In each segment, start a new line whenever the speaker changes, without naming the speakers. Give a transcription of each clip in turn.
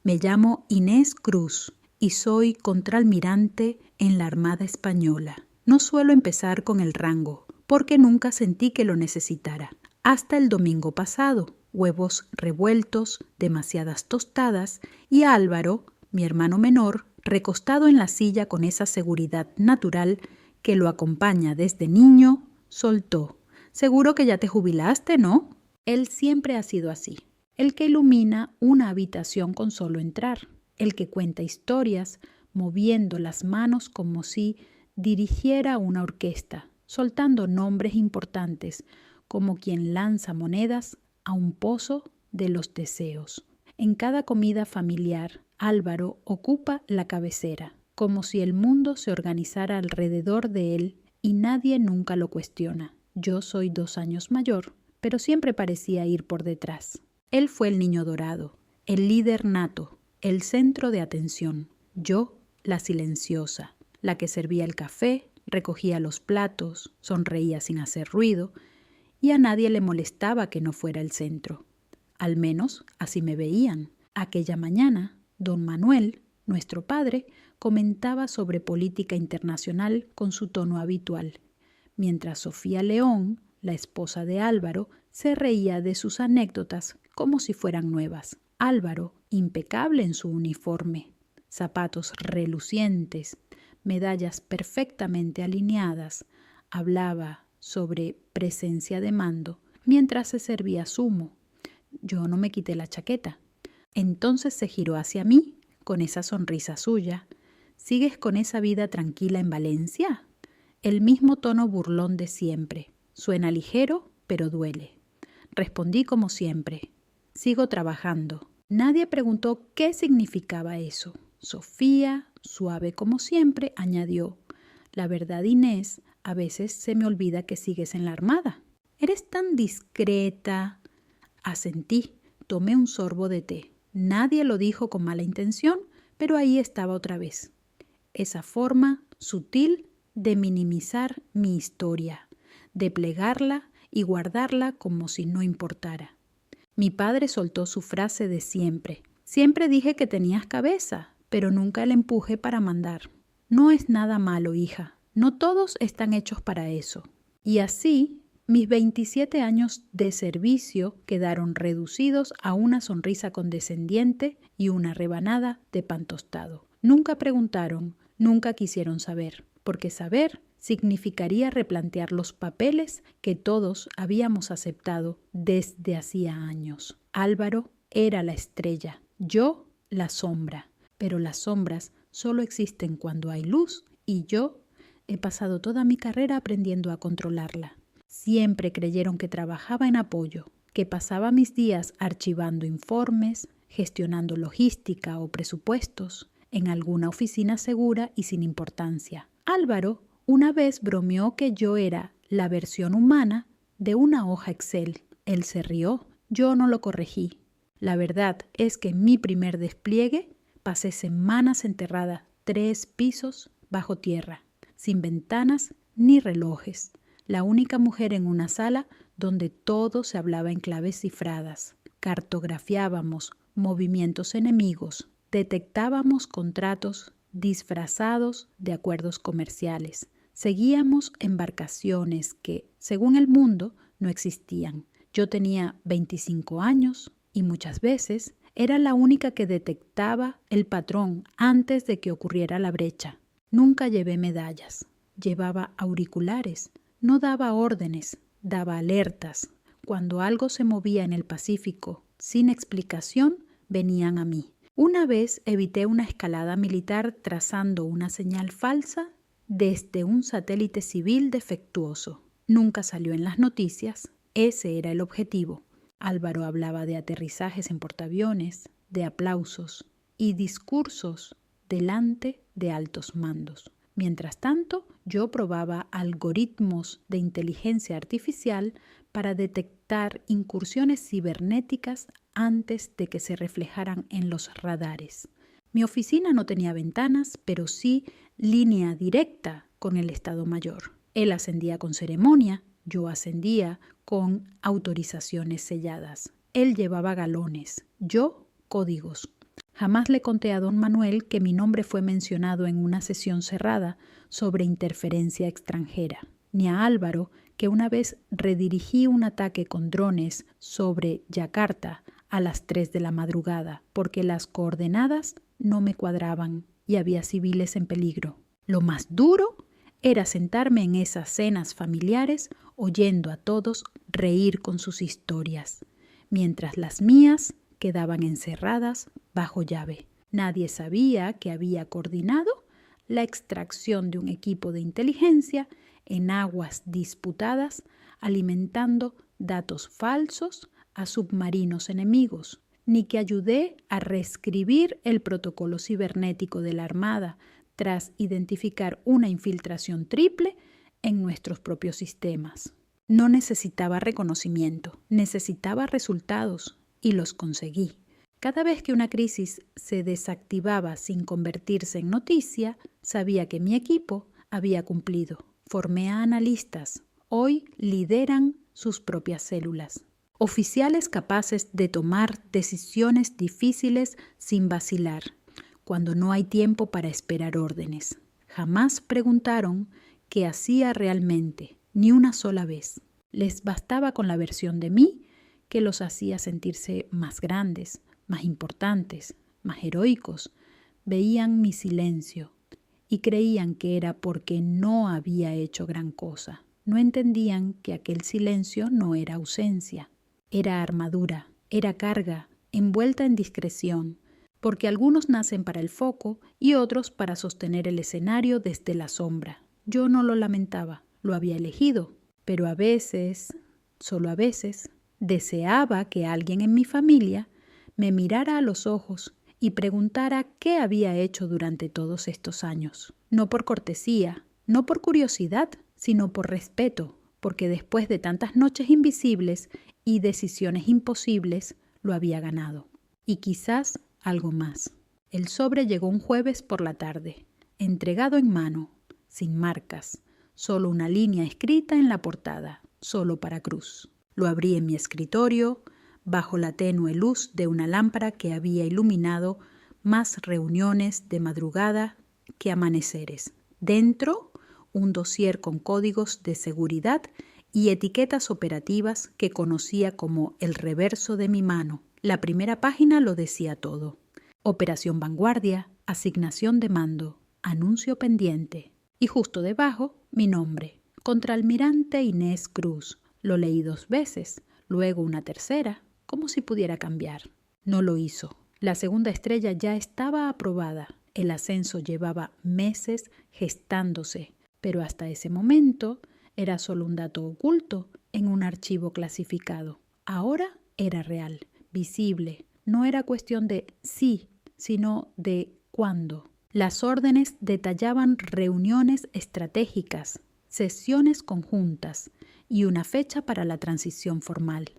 Me llamo Inés Cruz y soy contraalmirante en la Armada Española. No suelo empezar con el rango, porque nunca sentí que lo necesitara. Hasta el domingo pasado, huevos revueltos, demasiadas tostadas y Álvaro, mi hermano menor, recostado en la silla con esa seguridad natural que lo acompaña desde niño, soltó: «Seguro que ya te jubilaste, ¿no?» Él siempre ha sido así, el que ilumina una habitación con solo entrar, el que cuenta historias moviendo las manos como si dirigiera una orquesta, soltando nombres importantes como quien lanza monedas a un pozo de los deseos. En cada comida familiar, Álvaro ocupa la cabecera, como si el mundo se organizara alrededor de él y nadie nunca lo cuestiona. Yo soy 2 años mayor, pero siempre parecía ir por detrás. Él fue el niño dorado, el líder nato, el centro de atención. Yo, la silenciosa, la que servía el café, recogía los platos, sonreía sin hacer ruido, y a nadie le molestaba que no fuera el centro. Al menos así me veían. Aquella mañana, don Manuel, nuestro padre, comentaba sobre política internacional con su tono habitual, mientras Sofía León, la esposa de Álvaro, se reía de sus anécdotas como si fueran nuevas. Álvaro, impecable en su uniforme, zapatos relucientes, medallas perfectamente alineadas, hablaba sobre presencia de mando mientras se servía zumo. Yo no me quité la chaqueta. Entonces se giró hacia mí con esa sonrisa suya. ¿Sigues con esa vida tranquila en Valencia? El mismo tono burlón de siempre. Suena ligero, pero duele. Respondí como siempre: sigo trabajando. Nadie preguntó qué significaba eso. Sofía, suave como siempre, añadió: la verdad, Inés, a veces se me olvida que sigues en la Armada. Eres tan discreta. Asentí, tomé un sorbo de té. Nadie lo dijo con mala intención, pero ahí estaba otra vez. Esa forma sutil de minimizar mi historia, de plegarla y guardarla como si no importara. Mi padre soltó su frase de siempre. Siempre dije que tenías cabeza, pero nunca el empuje para mandar. No es nada malo, hija. No todos están hechos para eso. Y así, mis 27 años de servicio quedaron reducidos a una sonrisa condescendiente y una rebanada de pan tostado. Nunca preguntaron, nunca quisieron saber, porque saber significaría replantear los papeles que todos habíamos aceptado desde hacía años. Álvaro era la estrella, yo la sombra, pero las sombras solo existen cuando hay luz y yo he pasado toda mi carrera aprendiendo a controlarla. Siempre creyeron que trabajaba en apoyo, que pasaba mis días archivando informes, gestionando logística o presupuestos en alguna oficina segura y sin importancia. Álvaro una vez bromeó que yo era la versión humana de una hoja Excel. Él se rió, yo no lo corregí. La verdad es que en mi primer despliegue pasé semanas enterrada 3 pisos bajo tierra, sin ventanas ni relojes. La única mujer en una sala donde todo se hablaba en claves cifradas. Cartografiábamos movimientos enemigos, detectábamos contratos disfrazados de acuerdos comerciales. Seguíamos embarcaciones que, según el mundo, no existían. Yo tenía 25 años y muchas veces era la única que detectaba el patrón antes de que ocurriera la brecha. Nunca llevé medallas, llevaba auriculares, no daba órdenes, daba alertas. Cuando algo se movía en el Pacífico sin explicación, venían a mí. Una vez evité una escalada militar trazando una señal falsa desde un satélite civil defectuoso. Nunca salió en las noticias. Ese era el objetivo. Álvaro hablaba de aterrizajes en portaaviones, de aplausos y discursos delante de altos mandos. Mientras tanto, yo probaba algoritmos de inteligencia artificial para detectar incursiones cibernéticas antes de que se reflejaran en los radares. Mi oficina no tenía ventanas, pero sí línea directa con el Estado Mayor. Él ascendía con ceremonia, yo ascendía con autorizaciones selladas. Él llevaba galones, yo códigos. Jamás le conté a don Manuel que mi nombre fue mencionado en una sesión cerrada sobre interferencia extranjera, ni a Álvaro que una vez redirigí un ataque con drones sobre Yakarta a las 3 de la madrugada porque las coordenadas no me cuadraban y había civiles en peligro. Lo más duro era sentarme en esas cenas familiares oyendo a todos reír con sus historias, mientras las mías quedaban encerradas bajo llave. Nadie sabía que había coordinado la extracción de un equipo de inteligencia en aguas disputadas, alimentando datos falsos a submarinos enemigos, ni que ayudé a reescribir el protocolo cibernético de la Armada tras identificar una infiltración triple en nuestros propios sistemas. No necesitaba reconocimiento, necesitaba resultados y los conseguí. Cada vez que una crisis se desactivaba sin convertirse en noticia, sabía que mi equipo había cumplido. Formé a analistas. Hoy lideran sus propias células. Oficiales capaces de tomar decisiones difíciles sin vacilar, cuando no hay tiempo para esperar órdenes. Jamás preguntaron qué hacía realmente, ni una sola vez. Les bastaba con la versión de mí que los hacía sentirse más grandes, más importantes, más heroicos. Veían mi silencio y creían que era porque no había hecho gran cosa. No entendían que aquel silencio no era ausencia, era armadura, era carga, envuelta en discreción, porque algunos nacen para el foco y otros para sostener el escenario desde la sombra. Yo no lo lamentaba, lo había elegido, pero a veces, solo a veces, deseaba que alguien en mi familia me mirara a los ojos y preguntara qué había hecho durante todos estos años. No por cortesía, no por curiosidad, sino por respeto, porque después de tantas noches invisibles y decisiones imposibles, lo había ganado. Y quizás algo más. El sobre llegó un jueves por la tarde, entregado en mano, sin marcas, solo una línea escrita en la portada, solo para Cruz. Lo abrí en mi escritorio, bajo la tenue luz de una lámpara que había iluminado más reuniones de madrugada que amaneceres. Dentro, un dossier con códigos de seguridad y etiquetas operativas que conocía como el reverso de mi mano. La primera página lo decía todo. Operación Vanguardia, asignación de mando, anuncio pendiente. Y justo debajo, mi nombre, Contraalmirante Inés Cruz. Lo leí 2 veces, luego una tercera, como si pudiera cambiar. No lo hizo. La segunda estrella ya estaba aprobada. El ascenso llevaba meses gestándose, pero hasta ese momento era solo un dato oculto en un archivo clasificado. Ahora era real, visible. No era cuestión de sí, sino de cuándo. Las órdenes detallaban reuniones estratégicas, sesiones conjuntas y una fecha para la transición formal.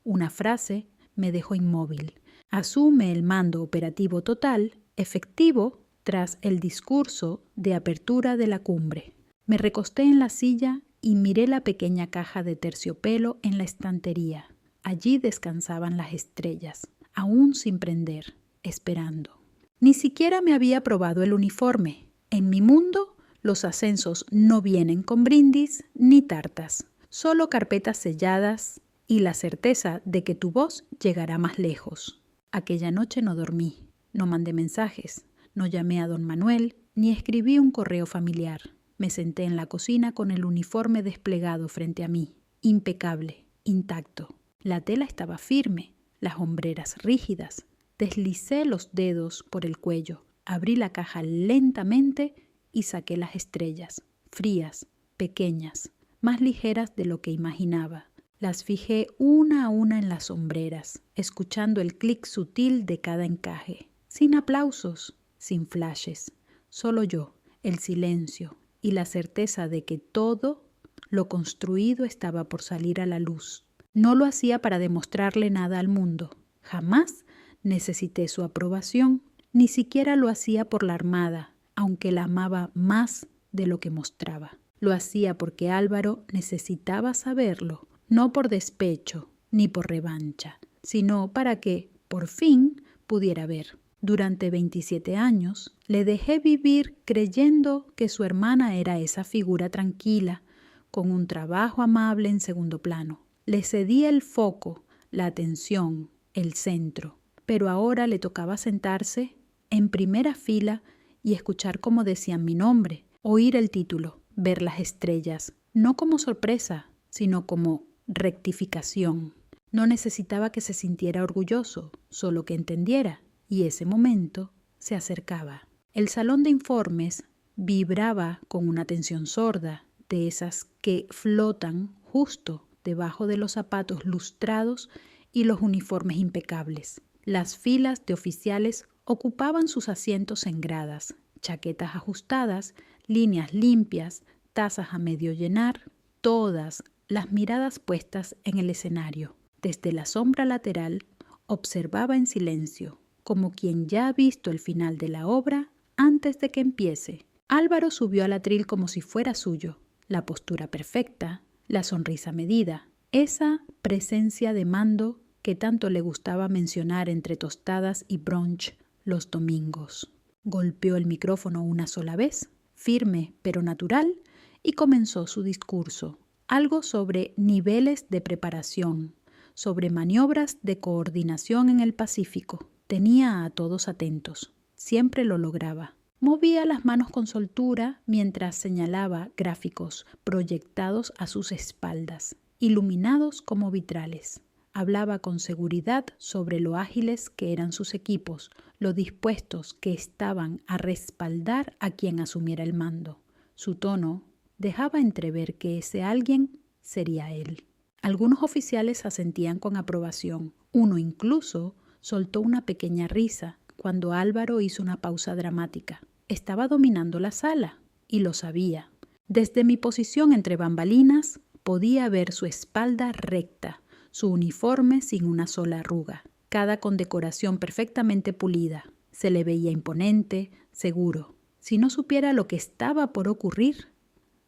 Una frase me dejó inmóvil. Asume el mando operativo total, efectivo, tras el discurso de apertura de la cumbre. Me recosté en la silla y miré la pequeña caja de terciopelo en la estantería. Allí descansaban las estrellas, aún sin prender, esperando. Ni siquiera me había probado el uniforme. En mi mundo, los ascensos no vienen con brindis ni tartas, solo carpetas selladas y la certeza de que tu voz llegará más lejos. Aquella noche no dormí, no mandé mensajes, no llamé a don Manuel, ni escribí un correo familiar. Me senté en la cocina con el uniforme desplegado frente a mí, impecable, intacto. La tela estaba firme, las hombreras rígidas. Deslicé los dedos por el cuello, abrí la caja lentamente y saqué las estrellas, frías, pequeñas, más ligeras de lo que imaginaba. Las fijé una a una en las sombreras, escuchando el clic sutil de cada encaje. Sin aplausos, sin flashes, solo yo, el silencio y la certeza de que todo lo construido estaba por salir a la luz. No lo hacía para demostrarle nada al mundo. Jamás necesité su aprobación, ni siquiera lo hacía por la Armada, aunque la amaba más de lo que mostraba. Lo hacía porque Álvaro necesitaba saberlo, no por despecho ni por revancha, sino para que, por fin, pudiera ver. Durante 27 años le dejé vivir creyendo que su hermana era esa figura tranquila, con un trabajo amable en segundo plano. Le cedía el foco, la atención, el centro, pero ahora le tocaba sentarse en primera fila y escuchar cómo decían mi nombre, oír el título, ver las estrellas, no como sorpresa, sino como rectificación. No necesitaba que se sintiera orgulloso, solo que entendiera. Y ese momento se acercaba. El salón de informes vibraba con una tensión sorda, de esas que flotan justo debajo de los zapatos lustrados y los uniformes impecables. Las filas de oficiales ocupaban sus asientos en gradas, chaquetas ajustadas, líneas limpias, tazas a medio llenar, todas las miradas puestas en el escenario. Desde la sombra lateral observaba en silencio, como quien ya ha visto el final de la obra antes de que empiece. Álvaro subió al atril como si fuera suyo, la postura perfecta, la sonrisa medida, esa presencia de mando que tanto le gustaba mencionar entre tostadas y brunch los domingos. Golpeó el micrófono una sola vez, firme pero natural, y comenzó su discurso, algo sobre niveles de preparación, sobre maniobras de coordinación en el Pacífico. Tenía a todos atentos. Siempre lo lograba. Movía las manos con soltura mientras señalaba gráficos proyectados a sus espaldas, iluminados como vitrales. Hablaba con seguridad sobre lo ágiles que eran sus equipos, lo dispuestos que estaban a respaldar a quien asumiera el mando. Su tono dejaba entrever que ese alguien sería él. Algunos oficiales asentían con aprobación. Uno incluso soltó una pequeña risa cuando Álvaro hizo una pausa dramática. Estaba dominando la sala y lo sabía. Desde mi posición entre bambalinas podía ver su espalda recta, su uniforme sin una sola arruga, cada condecoración perfectamente pulida. Se le veía imponente, seguro. Si no supiera lo que estaba por ocurrir,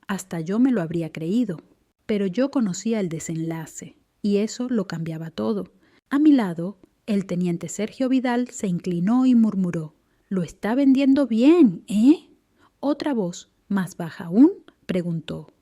hasta yo me lo habría creído. Pero yo conocía el desenlace y eso lo cambiaba todo. A mi lado, el teniente Sergio Vidal se inclinó y murmuró: «Lo está vendiendo bien, ¿eh?». Otra voz, más baja aún, preguntó: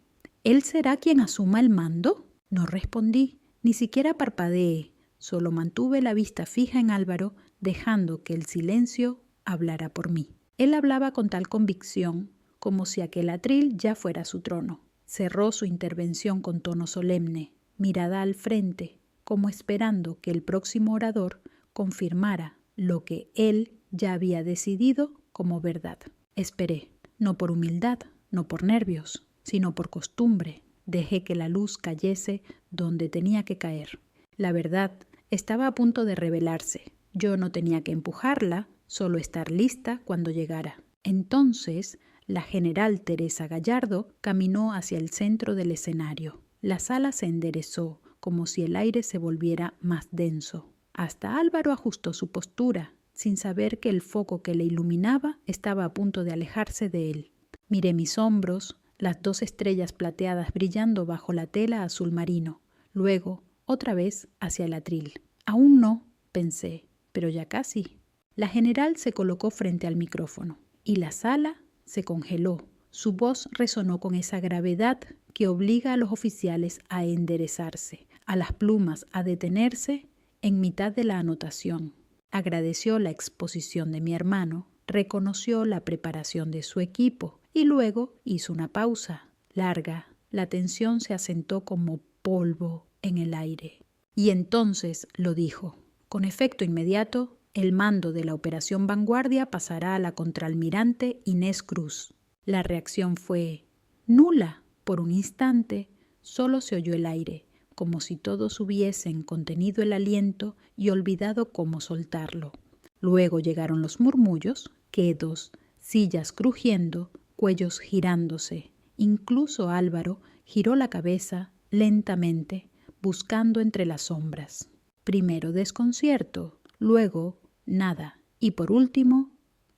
«¿Él será quien asuma el mando?». No respondí, ni siquiera parpadeé, solo mantuve la vista fija en Álvaro, dejando que el silencio hablara por mí. Él hablaba con tal convicción, como si aquel atril ya fuera su trono. Cerró su intervención con tono solemne, mirada al frente, como esperando que el próximo orador confirmara lo que él ya había decidido como verdad. Esperé, no por humildad, no por nervios, sino por costumbre. Dejé que la luz cayese donde tenía que caer. La verdad estaba a punto de revelarse. Yo no tenía que empujarla, solo estar lista cuando llegara. Entonces, la general Teresa Gallardo caminó hacia el centro del escenario. La sala se enderezó, como si el aire se volviera más denso. Hasta Álvaro ajustó su postura, sin saber que el foco que le iluminaba estaba a punto de alejarse de él. Miré mis hombros, las 2 estrellas plateadas brillando bajo la tela azul marino. Luego, otra vez hacia el atril. Aún no, pensé, pero ya casi. La general se colocó frente al micrófono y la sala se congeló. Su voz resonó con esa gravedad que obliga a los oficiales a enderezarse, a las plumas a detenerse en mitad de la anotación. Agradeció la exposición de mi hermano, reconoció la preparación de su equipo y luego hizo una pausa larga. La tensión se asentó como polvo en el aire. Y entonces lo dijo. Con efecto inmediato, el mando de la Operación Vanguardia pasará a la contraalmirante Inés Cruz. La reacción fue nula. Por un instante solo se oyó el aire, como si todos hubiesen contenido el aliento y olvidado cómo soltarlo. Luego llegaron los murmullos, quedos, sillas crujiendo, cuellos girándose. Incluso Álvaro giró la cabeza lentamente, buscando entre las sombras. Primero desconcierto, luego nada y por último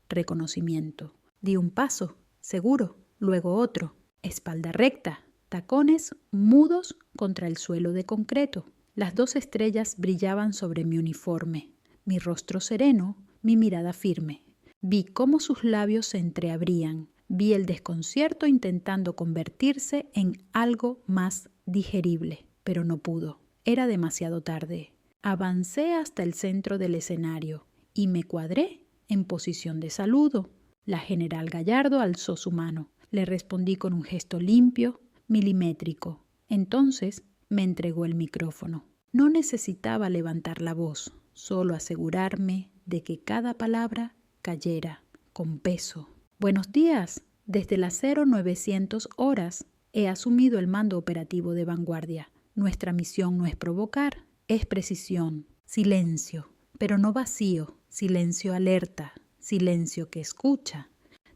reconocimiento. Di un paso, seguro, luego otro, espalda recta, tacones mudos contra el suelo de concreto. Las 2 estrellas brillaban sobre mi uniforme. Mi rostro sereno, mi mirada firme. Vi cómo sus labios se entreabrían. Vi el desconcierto intentando convertirse en algo más digerible, pero no pudo. Era demasiado tarde. Avancé hasta el centro del escenario y me cuadré en posición de saludo. La general Gallardo alzó su mano. Le respondí con un gesto limpio, milimétrico. Entonces me entregó el micrófono. No necesitaba levantar la voz, solo asegurarme de que cada palabra cayera con peso. Buenos días. Desde las 0900 horas he asumido el mando operativo de vanguardia. Nuestra misión no es provocar, es precisión, silencio, pero no vacío, silencio alerta, silencio que escucha.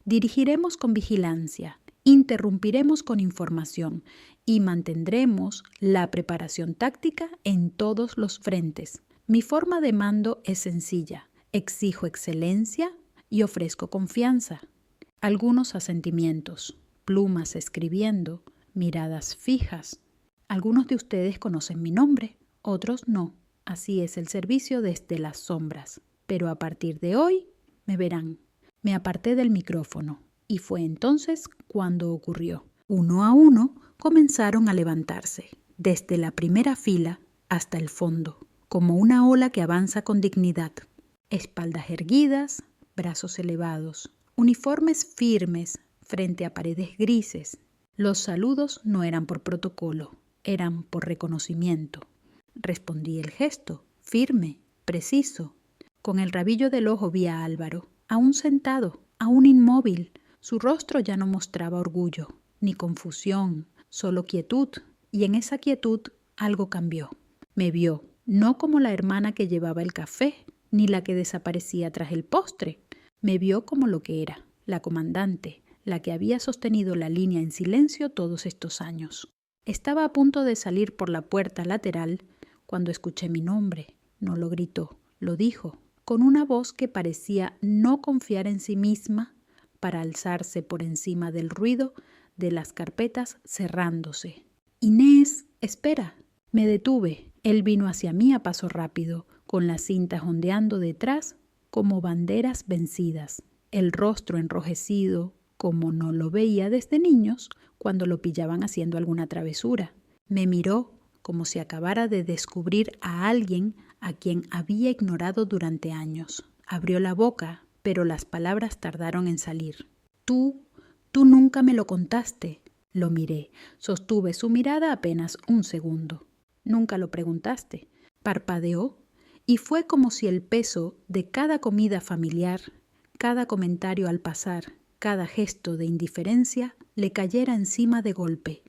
Dirigiremos con vigilancia, interrumpiremos con información y mantendremos la preparación táctica en todos los frentes. Mi forma de mando es sencilla. Exijo excelencia y ofrezco confianza. Algunos asentimientos, plumas escribiendo, miradas fijas. Algunos de ustedes conocen mi nombre, otros no. Así es el servicio desde las sombras. Pero a partir de hoy me verán. Me aparté del micrófono y fue entonces cuando ocurrió. Uno a uno comenzaron a levantarse, desde la primera fila hasta el fondo, como una ola que avanza con dignidad. Espaldas erguidas, brazos elevados, uniformes firmes frente a paredes grises. Los saludos no eran por protocolo, eran por reconocimiento. Respondí el gesto, firme, preciso. Con el rabillo del ojo vi a Álvaro, aún sentado, aún inmóvil. Su rostro ya no mostraba orgullo, ni confusión, solo quietud. Y en esa quietud algo cambió. Me vio, no como la hermana que llevaba el café, ni la que desaparecía tras el postre. Me vio como lo que era, la comandante, la que había sostenido la línea en silencio todos estos años. Estaba a punto de salir por la puerta lateral cuando escuché mi nombre. No lo gritó, lo dijo, con una voz que parecía no confiar en sí misma para alzarse por encima del ruido de las carpetas cerrándose. Inés, espera. Me detuve. Él vino hacia mí a paso rápido, con las cintas ondeando detrás como banderas vencidas, el rostro enrojecido como no lo veía desde niños cuando lo pillaban haciendo alguna travesura. Me miró como si acabara de descubrir a alguien a quien había ignorado durante años. Abrió la boca, pero las palabras tardaron en salir. Tú nunca me lo contaste. Lo miré. Sostuve su mirada apenas un segundo. Nunca lo preguntaste. Parpadeó y fue como si el peso de cada comida familiar, cada comentario al pasar, cada gesto de indiferencia le cayera encima de golpe.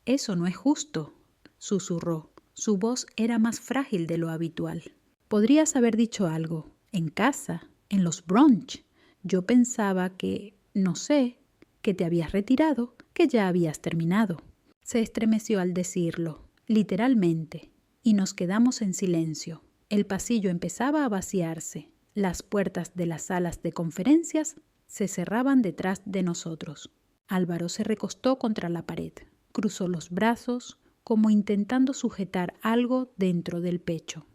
Eso no es justo, susurró. Su voz era más frágil de lo habitual. Podrías haber dicho algo. En casa, en los brunch. Yo pensaba que, no sé, que te habías retirado, que ya habías terminado. Se estremeció al decirlo, literalmente, y nos quedamos en silencio. El pasillo empezaba a vaciarse. Las puertas de las salas de conferencias se cerraban detrás de nosotros. Álvaro se recostó contra la pared. Cruzó los brazos como intentando sujetar algo dentro del pecho.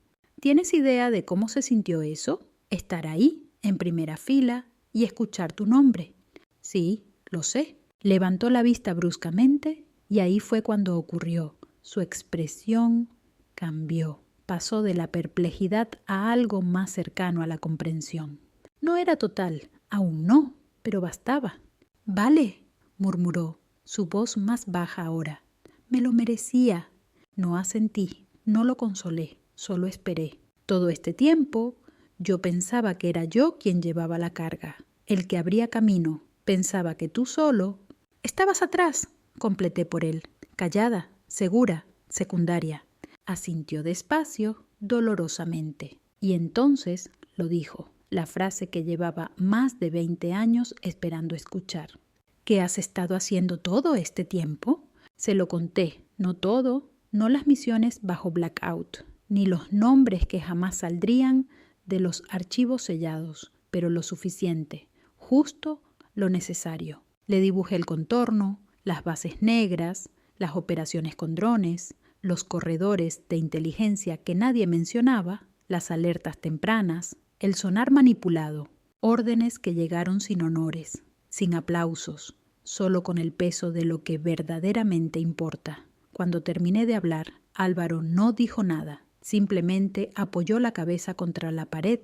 ¿Tienes idea de cómo se sintió eso? Estar ahí, en primera fila, y escuchar tu nombre. Sí, lo sé. Levantó la vista bruscamente y ahí fue cuando ocurrió. Su expresión cambió. Pasó de la perplejidad a algo más cercano a la comprensión. No era total, aún no, pero bastaba. Vale, murmuró, su voz más baja ahora. Me lo merecía. No asentí, no lo consolé, solo esperé. Todo este tiempo yo pensaba que era yo quien llevaba la carga, el que abría camino. Pensaba que tú solo... Estabas atrás, completé por él, callada, segura, secundaria. Asintió despacio, dolorosamente. Y entonces lo dijo, la frase que llevaba más de 20 años esperando escuchar. ¿Qué has estado haciendo todo este tiempo? Se lo conté, no todo, no las misiones bajo blackout, ni los nombres que jamás saldrían de los archivos sellados, pero lo suficiente, justo lo necesario. Le dibujé el contorno, las bases negras, las operaciones con drones, los corredores de inteligencia que nadie mencionaba, las alertas tempranas, el sonar manipulado, órdenes que llegaron sin honores, sin aplausos, solo con el peso de lo que verdaderamente importa. Cuando terminé de hablar, Álvaro no dijo nada, simplemente apoyó la cabeza contra la pared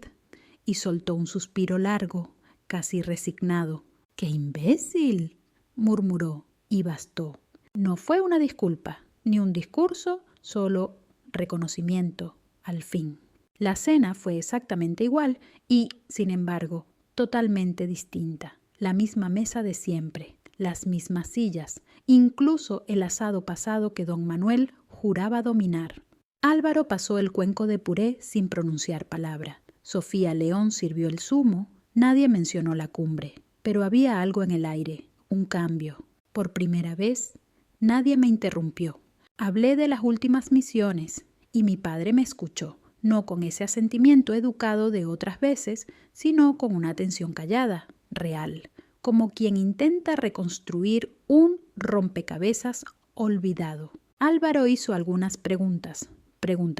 y soltó un suspiro largo, casi resignado. ¡Qué imbécil!, murmuró, y bastó. No fue una disculpa, ni un discurso, solo reconocimiento, al fin. La cena fue exactamente igual y, sin embargo, totalmente distinta. La misma mesa de siempre, las mismas sillas, incluso el asado pasado que don Manuel juraba dominar. Álvaro pasó el cuenco de puré sin pronunciar palabra. Sofía León sirvió el zumo. Nadie mencionó la cumbre, pero había algo en el aire, un cambio. Por primera vez, nadie me interrumpió. Hablé de las últimas misiones y mi padre me escuchó, no con ese asentimiento educado de otras veces, sino con una atención callada, real, como quien intenta reconstruir un rompecabezas olvidado. Álvaro hizo algunas preguntas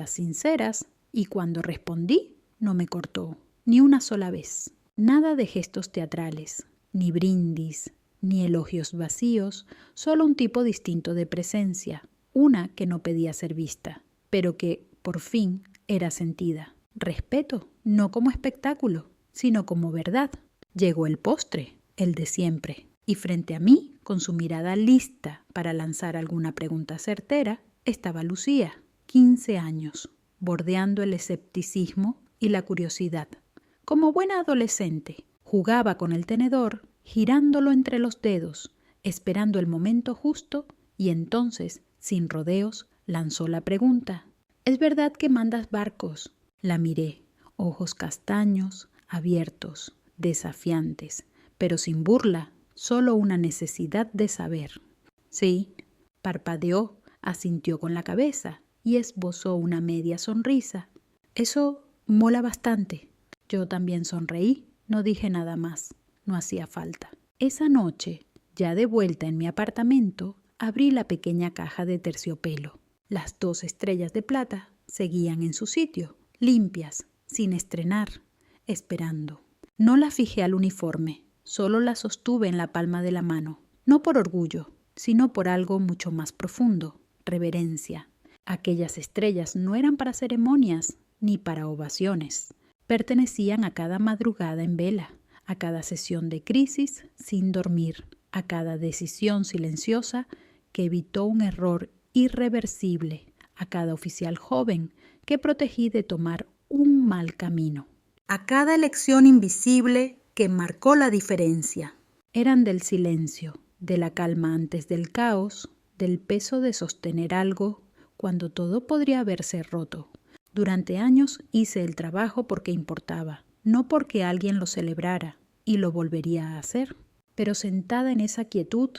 sinceras, y cuando respondí, no me cortó, ni una sola vez. Nada de gestos teatrales, ni brindis, ni elogios vacíos, solo un tipo distinto de presencia, una que no pedía ser vista, pero que, por fin, era sentida. Respeto, no como espectáculo, sino como verdad. Llegó el postre, el de siempre, y frente a mí, con su mirada lista para lanzar alguna pregunta certera, estaba Lucía, 15 años, bordeando el escepticismo y la curiosidad. Como buena adolescente, jugaba con el tenedor, girándolo entre los dedos, esperando el momento justo, y entonces, sin rodeos, lanzó la pregunta. ¿Es verdad que mandas barcos? La miré, ojos castaños, abiertos, desafiantes, pero sin burla, solo una necesidad de saber. Sí, parpadeó, asintió con la cabeza y esbozó una media sonrisa. Eso mola bastante. Yo también sonreí, no dije nada más, no hacía falta. Esa noche, ya de vuelta en mi apartamento, abrí la pequeña caja de terciopelo. Las 2 estrellas de plata seguían en su sitio, limpias, sin estrenar, esperando. No la fijé al uniforme, solo la sostuve en la palma de la mano, no por orgullo, sino por algo mucho más profundo, reverencia. Aquellas estrellas no eran para ceremonias ni para ovaciones. Pertenecían a cada madrugada en vela, a cada sesión de crisis sin dormir, a cada decisión silenciosa que evitó un error irreversible, a cada oficial joven que protegí de tomar un mal camino, a cada elección invisible que marcó la diferencia. Eran del silencio, de la calma antes del caos, del peso de sostener algo cuando todo podría haberse roto. Durante años hice el trabajo porque importaba, no porque alguien lo celebrara, y lo volvería a hacer. Pero sentada en esa quietud,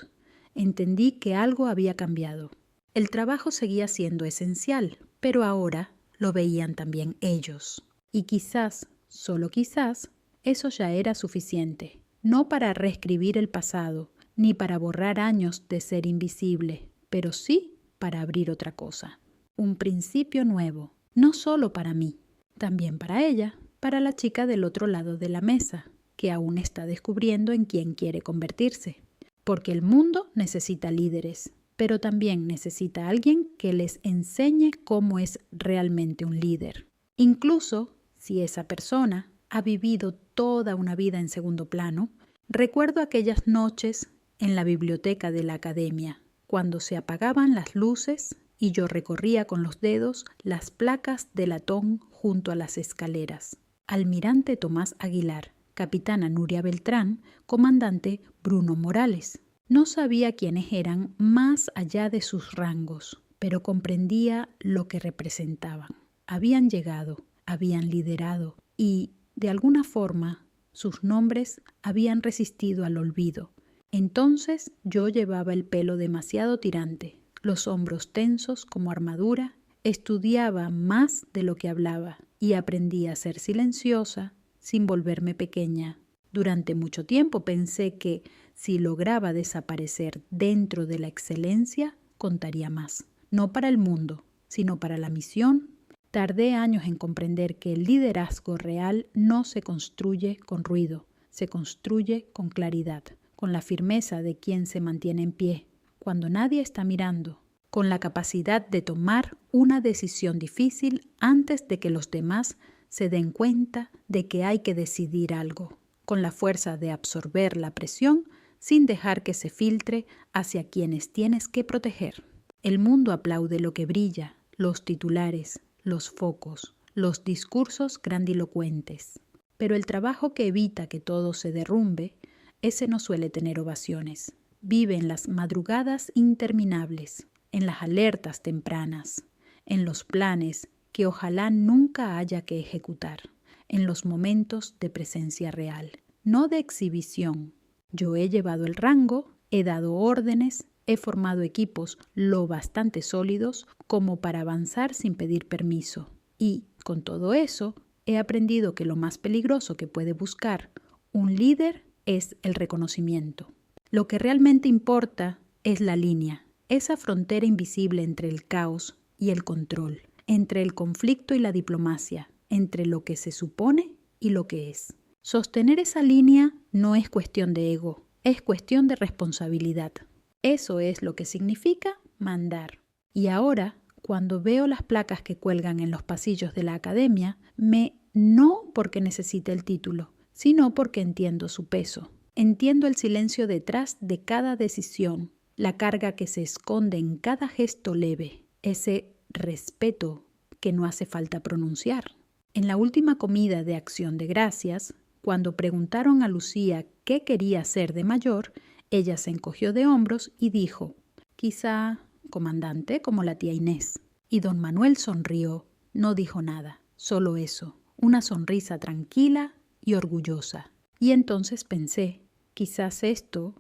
entendí que algo había cambiado. El trabajo seguía siendo esencial, pero ahora lo veían también ellos. Y quizás, solo quizás, eso ya era suficiente. No para reescribir el pasado, ni para borrar años de ser invisible, pero sí para abrir otra cosa. Un principio nuevo, no solo para mí, también para ella, para la chica del otro lado de la mesa, que aún está descubriendo en quién quiere convertirse. Porque el mundo necesita líderes, pero también necesita alguien que les enseñe cómo es realmente un líder. Incluso si esa persona ha vivido toda una vida en segundo plano, recuerdo aquellas noches en la biblioteca de la academia, cuando se apagaban las luces y yo recorría con los dedos las placas de latón junto a las escaleras. Almirante Tomás Aguilar, capitana Nuria Beltrán, comandante Bruno Morales. No sabía quiénes eran más allá de sus rangos, pero comprendía lo que representaban. Habían llegado, habían liderado y, de alguna forma, sus nombres habían resistido al olvido. Entonces yo llevaba el pelo demasiado tirante, los hombros tensos como armadura, estudiaba más de lo que hablaba y aprendí a ser silenciosa sin volverme pequeña. Durante mucho tiempo pensé que si lograba desaparecer dentro de la excelencia, contaría más. No para el mundo, sino para la misión Tardé años en comprender que el liderazgo real no se construye con ruido, se construye con claridad, con la firmeza de quien se mantiene en pie, cuando nadie está mirando, con la capacidad de tomar una decisión difícil antes de que los demás se den cuenta de que hay que decidir algo, con la fuerza de absorber la presión sin dejar que se filtre hacia quienes tienes que proteger. El mundo aplaude lo que brilla, los titulares, los focos, los discursos grandilocuentes. Pero el trabajo que evita que todo se derrumbe, ese no suele tener ovaciones. Vive en las madrugadas interminables, en las alertas tempranas, en los planes que ojalá nunca haya que ejecutar, en los momentos de presencia real, no de exhibición. Yo he llevado el rango, he dado órdenes, he formado equipos lo bastante sólidos como para avanzar sin pedir permiso. Y, con todo eso, he aprendido que lo más peligroso que puede buscar un líder es el reconocimiento. Lo que realmente importa es la línea, esa frontera invisible entre el caos y el control, entre el conflicto y la diplomacia, entre lo que se supone y lo que es. Sostener esa línea no es cuestión de ego, es cuestión de responsabilidad. Eso es lo que significa mandar. Y ahora, cuando veo las placas que cuelgan en los pasillos de la academia, no porque necesite el título, sino porque entiendo su peso. Entiendo el silencio detrás de cada decisión, la carga que se esconde en cada gesto leve, ese respeto que no hace falta pronunciar. En la última comida de Acción de Gracias, cuando preguntaron a Lucía qué quería hacer de mayor, ella se encogió de hombros y dijo, quizá comandante como la tía Inés. Y don Manuel sonrió, no dijo nada, solo eso, una sonrisa tranquila y orgullosa. Y entonces pensé, quizás esto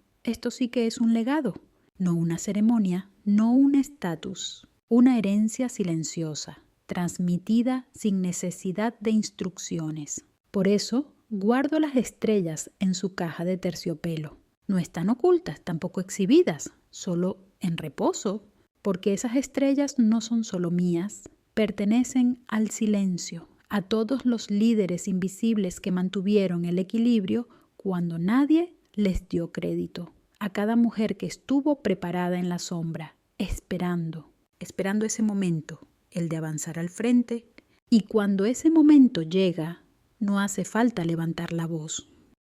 sí que es un legado, no una ceremonia, no un estatus, una herencia silenciosa, transmitida sin necesidad de instrucciones. Por eso, guardo las estrellas en su caja de terciopelo. No están ocultas, tampoco exhibidas, solo en reposo, porque esas estrellas no son solo mías, pertenecen al silencio, a todos los líderes invisibles que mantuvieron el equilibrio cuando nadie les dio crédito, a cada mujer que estuvo preparada en la sombra, esperando ese momento, el de avanzar al frente, y cuando ese momento llega, no hace falta levantar la voz.